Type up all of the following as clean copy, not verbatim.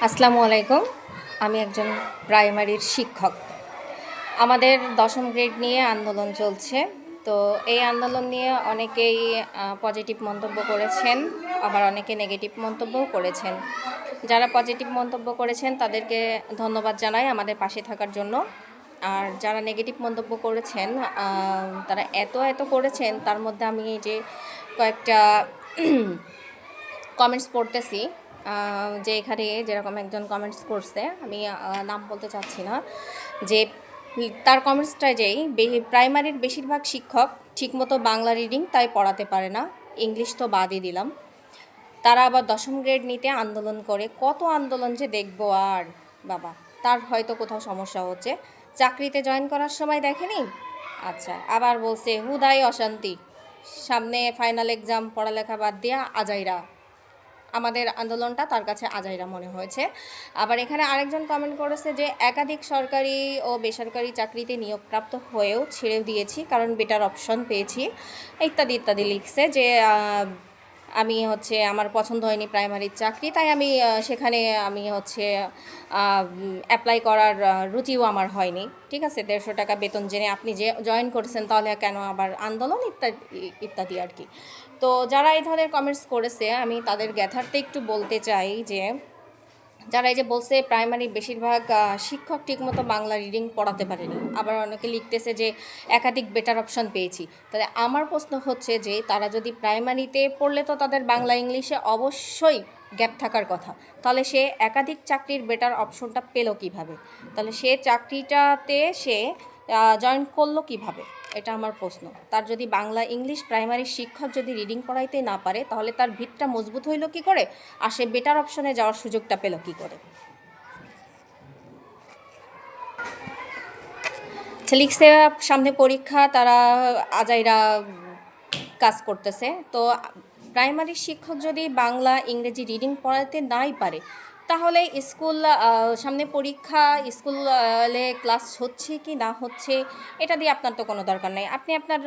আসসালামু আলাইকুম। আমি একজন প্রাইমারির শিক্ষক। আমাদের দশম গ্রেড নিয়ে আন্দোলন চলছে। তো এই আন্দোলন নিয়ে অনেকেই পজিটিভ মন্তব্য করেছেন, আবার অনেকে নেগেটিভ মন্তব্যও করেছেন। যারা পজিটিভ মন্তব্য করেছেন তাদেরকে ধন্যবাদ জানাই আমাদের পাশে থাকার জন্য। আর যারা নেগেটিভ মন্তব্য করেছেন তারা এত করেছেন, তার মধ্যে আমি এই যে কয়েকটা কমেন্টস পড়তেছি। যে এখানে যেরকম একজন কমেন্টস করছে, আমি নাম বলতে চাচ্ছি না, যে তার কমেন্টসটা যেই প্রাইমারির বেশিরভাগ শিক্ষক ঠিকমতো বাংলা রিডিং তাই পড়াতে পারে না, ইংলিশ তো বাদই দিলাম। তারা আবার দশম গ্রেড নিতে আন্দোলন করে, কত আন্দোলন যে দেখবো আর বাবা, তার হয়তো কোথাও সমস্যা হচ্ছে। চাকরিতে জয়েন করার সময় দেখেনি? আচ্ছা, আবার বলছে হুদাই অশান্তি, সামনে ফাইনাল এক্সাম, পড়ালেখা বাদ দিয়া আজাইরা। আমাদের আন্দোলনটা তার কাছে আজাইরা মনে হয়েছে। আবার এখানে আরেকজন কমেন্ট করেছে যে একাধিক সরকারি ও বেসরকারি চাকরিতে নিয়োগপ্রাপ্ত হয়েও ছেড়ে দিয়েছি কারণ বেটার অপশন পেয়েছি, ইত্যাদি লিখছে। যে আমি আমার পছন্দ হয়নি প্রাইমারির চাকরি, তাই আমি সেখানে আমি অ্যাপ্লাই করার রুচিও আমার হয়নি। ঠিক আছে, 150 টাকা বেতন জেনে আপনি যে জয়েন করেছেন, তাহলে কেন আবার আন্দোলন, ইত্যাদি আর কি। তো যারা এই ধরনের কমেন্টস করেছে, আমি তাদের জ্ঞাতার্থে একটু বলতে চাই যে যারা এই যে বলছে প্রাইমারি বেশিরভাগ শিক্ষক ঠিকমতো বাংলা রিডিং পড়াতে পারেনি, আবার অনেকে লিখতেছে যে একাধিক বেটার অপশন পেয়েছি। তাহলে আমার প্রশ্ন হচ্ছে যে তারা যদি প্রাইমারিতে পড়লে তো তাদের বাংলা ইংলিশে অবশ্যই গ্যাপ থাকার কথা, তাহলে সে একাধিক চাকরির বেটার অপশনটা পেল কিভাবে? তাহলে সে চাকরিটাতে সে জয়েন করলো কিভাবে? এটা আমার প্রশ্ন। তার যদি বাংলা ইংলিশ প্রাইমারি শিক্ষক যদি রিডিং পড়াইতে না পারে, তাহলে তার ভিতটা মজবুত হইল কি করে, আর সে বেটার অপশনে যাওয়ার সুযোগটা পেল কি করে? লিখছে সামনে পরীক্ষা, তারা আজাইরা কাজ করতেছে। তো প্রাইমারি শিক্ষক যদি বাংলা ইংরেজি রিডিং পড়াতে নাই পারে, তাহলে স্কুল সামনে পরীক্ষা, স্কুলে ক্লাস হচ্ছে কি না হচ্ছে এটা দিয়ে আপনার তো কোনো দরকার নেই। আপনি আপনার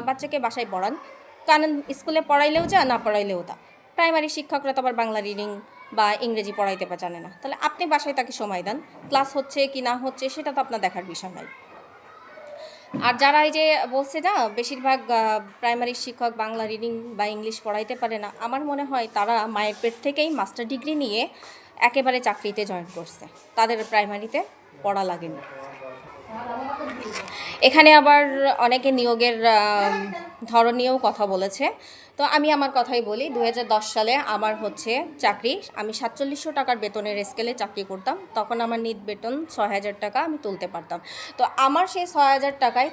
বাচ্চাকে বাসায় পড়ান, কারণ স্কুলে পড়াইলেও যা, না পড়াইলেও তা। প্রাইমারি শিক্ষকরা তো আবার বাংলা রিডিং বা ইংরেজি পড়াইতে বা জানে না, তাহলে আপনি বাসায় তাকে সময় দেন, ক্লাস হচ্ছে কি না হচ্ছে সেটা তো আপনার দেখার বিষয় নাই। আর যারা এই যে বলছে না বেশিরভাগ প্রাইমারি শিক্ষক বাংলা রিডিং বা ইংলিশ পড়াইতে পারে না, আমার মনে হয় তারা মায়ের পেট থেকেই মাস্টার ডিগ্রি নিয়ে একেবারে চাকরিতে জয়েন করছে, তাদের প্রাইমারিতে পড়া লাগেনি। এখানে আবার অনেকে নিয়োগের ধরন নিয়েও কথা বলেছে। তো আমি আমার কথাই বলি, 2010 সালে আমার চাকরি, আমি 4700 টাকার বেতনের স্কেলে চাকরি করতাম। তখন আমার নিট বেতন 6000 টাকা আমি তুলতে পারতাম। তো আমার সেই 6000 টাকায়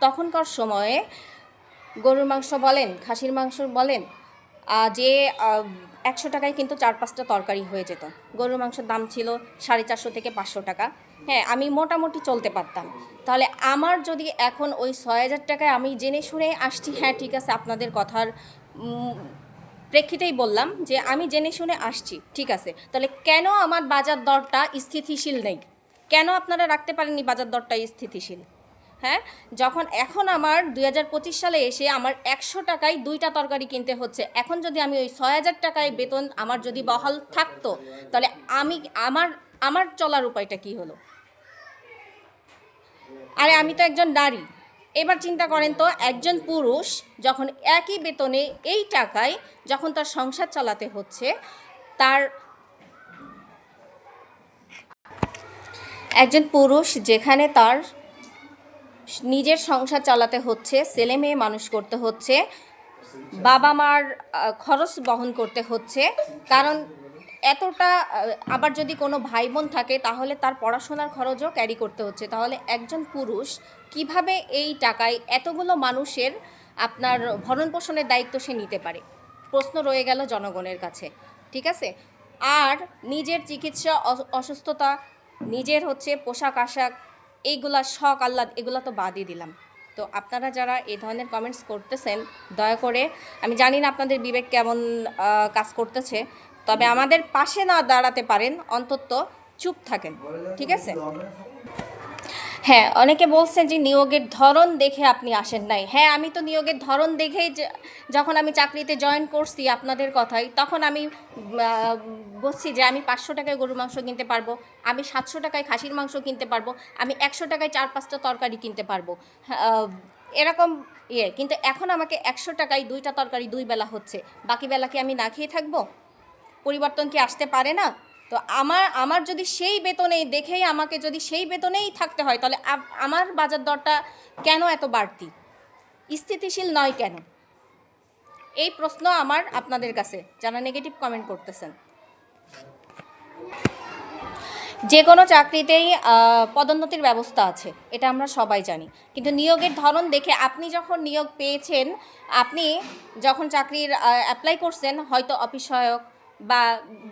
তখনকার সময়ে গরুর মাংস বলেন, খাসির মাংস বলেন, যে 100 টাকায় কিন্তু 4-5টা তরকারি হয়ে যেত। গরুর মাংসের দাম ছিল 450 থেকে 500 টাকা। হ্যাঁ, আমি মোটামুটি চলতে পারতাম। তাহলে আমার যদি এখন ওই 6000 টাকায়, আমি জেনে শুনে আসছি, হ্যাঁ ঠিক আছে, আপনাদের কথার প্রেক্ষিতেই বললাম যে আমি জেনে শুনে আসছি, ঠিক আছে, তাহলে কেন আমার বাজার দরটা স্থিতিশীল নেই? কেন আপনারা রাখতে পারেননি বাজার দরটা স্থিতিশীল? হ্যাঁ, যখন এখন আমার 2025 সালে এসে আমার 100 টাকায় 2টা তরকারি কিনতে হচ্ছে, এখন যদি আমি ওই 6000 টাকায় বেতন আমার যদি বহাল থাকতো, তাহলে আমি আমার আমার চলার উপায়টা কি হলো? আরে আমি তো একজন নারী। এবার চিন্তা করেন তো, একজন পুরুষ যখন একই বেতনে এই টাকায় যখন তার সংসার চালাতে হচ্ছে, তার একজন পুরুষ যেখানে তার নিজের সংসার চালাতে হচ্ছে, ছেলে মেয়ে মানুষ করতে হচ্ছে, বাবা মার খরচ বহন করতে হচ্ছে, কারণ এতটা, আবার যদি কোনো ভাই বোন থাকে তাহলে তার পড়াশোনার খরচও ক্যারি করতে হচ্ছে, তাহলে একজন পুরুষ কিভাবে এই টাকায় এতগুলো মানুষের আপনার ভরণ পোষণের দায়িত্ব সে নিতে পারে? প্রশ্ন রয়ে গেল জনগণের কাছে। ঠিক আছে, আর নিজের চিকিৎসা, অসুস্থতা, নিজের পোশাক আশাক, এইগুলা শখ আহ্লাদ, এগুলো তো বাদই দিলাম। তো আপনারা যারা এই ধরনের কমেন্টস করতেছেন, দয়া করে, আমি জানি না আপনাদের বিবেক কেমন কাজ করতেছে, তবে আমাদের পাশে না দাঁড়াতে পারেন, অন্তত চুপ থাকেন, ঠিক আছে? হ্যাঁ, অনেকে বলছেন যে নিয়োগের ধরন দেখে আপনি আসেন নাই। হ্যাঁ, আমি তো নিয়োগের ধরন দেখেই যখন আমি চাকরিতে জয়েন করছি আপনাদের কথায়, তখন আমি বলছি যে আমি ৫০০ টাকায় গরুর মাংস কিনতে পারবো, আমি ৭০০ টাকায় খাসির মাংস কিনতে পারবো, আমি ১০০ টাকায় ৪-৫টা তরকারি কিনতে পারবো। এরকম কিন্তু এখন আমাকে ১০০ টাকায় ২টা তরকারি ২ বেলা হচ্ছে। বাকি বেলা কি আমি না খেয়ে থাকবো? পরিবর্তন কি আসতে পারে না? তো আমার যদি সেই বেতনেই দেখেই আমাকে যদি সেই বেতনেই থাকতে হয়, তাহলে আমার বাজার দরটা কেন এত বাড়তি? স্থিতিশীল নয় কেন? এই প্রশ্ন আমার আপনাদের কাছে, যারা নেগেটিভ কমেন্ট করতেছেন। যে কোনো চাকরিতেই পদোন্নতির ব্যবস্থা আছে, এটা আমরা সবাই জানি। কিন্তু নিয়োগের ধরন দেখে আপনি যখন নিয়োগ পেয়েছেন, আপনি যখন চাকরির অ্যাপ্লাই করছেন, হয়তো অফিস সহায়ক বা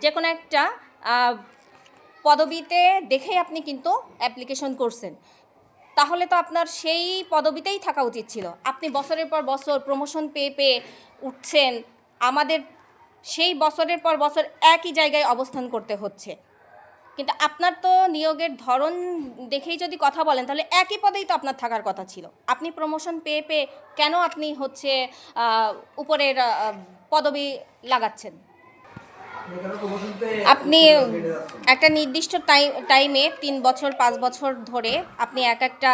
যে কোনো একটা পদবিতে দেখেই আপনি কিন্তু অ্যাপ্লিকেশন করছেন। তাহলে তো আপনার সেই পদবিতেই থাকা উচিত ছিল। আপনি বছরের পর বছর প্রমোশন পেয়ে পেয়ে উঠছেন, আমাদের সেই বছরের পর বছর একই জায়গায় অবস্থান করতে হচ্ছে। কিন্তু আপনার তো নিয়োগের ধরন দেখেই যদি কথা বলেন, তাহলে একই পদেই তো আপনার থাকার কথা ছিল। আপনি প্রমোশন পেয়ে পেয়ে কেন আপনি হচ্ছে উপরের পদবি লাগাচ্ছেন? আপনি একটা নির্দিষ্ট টাইমে ৩ বছর ৫ বছর ধরে আপনি একটা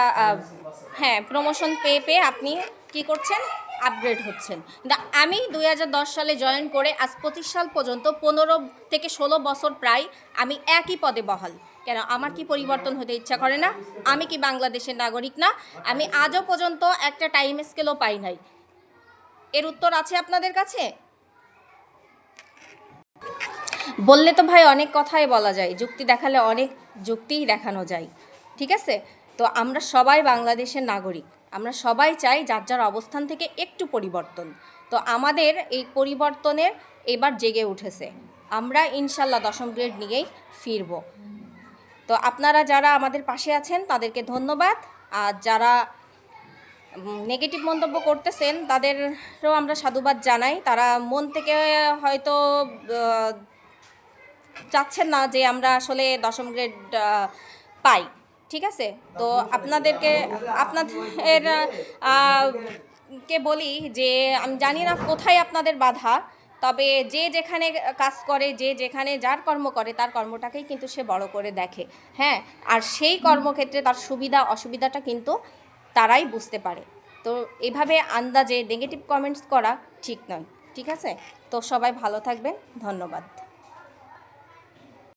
হ্যাঁ, প্রমোশন পেয়ে পেয়ে আপনি কি করছেন? আপগ্রেড হচ্ছেন। কিন্তু আমি ২০১০ সালে জয়েন করে আজ ২৫ সাল পর্যন্ত ১৫ থেকে ১৬ বছর প্রায় আমি একই পদে বহাল। কেন? আমার কি পরিবর্তন হতে ইচ্ছা করে না? আমি কি বাংলাদেশের নাগরিক না? আমি আজও পর্যন্ত একটা টাইম স্কেলও পাই নাই। এর উত্তর আছে আপনাদের কাছে? বললে তো ভাই অনেক কথাই বলা যায়, যুক্তি দেখালে অনেক যুক্তিই দেখানো যায়, ঠিক আছে? তো আমরা সবাই বাংলাদেশের নাগরিক, আমরা সবাই চাই যার যার অবস্থান থেকে একটু পরিবর্তন। তো আমাদের এই পরিবর্তনের এবার জেগে উঠেছে, আমরা ইনশাল্লাহ ১০ম গ্রেড নিয়েই ফিরব। তো আপনারা যারা আমাদের পাশে আছেন তাদেরকে ধন্যবাদ, আর যারা নেগেটিভ মন্তব্য করতেছেন তাদেরও আমরা সাধুবাদ জানাই। তারা মন থেকে হয়তো চাচ্ছেন না যে আমরা আসলে ১০ম গ্রেড পাই, ঠিক আছে? তো আপনাদের কে বলি যে আমি জানি না কোথায় আপনাদের বাধা, তবে যে যেখানে কাজ করে, যে যেখানে যার কর্ম করে, তার কর্মটাকেই কিন্তু সে বড় করে দেখে, হ্যাঁ? আর সেই কর্মক্ষেত্রে তার সুবিধা অসুবিধাটা কিন্তু তারাই বুঝতে পারে। তো এভাবে আন্দাজে নেগেটিভ কমেন্টস করা ঠিক নয়, ঠিক আছে? তো সবাই ভালো থাকবেন, ধন্যবাদ।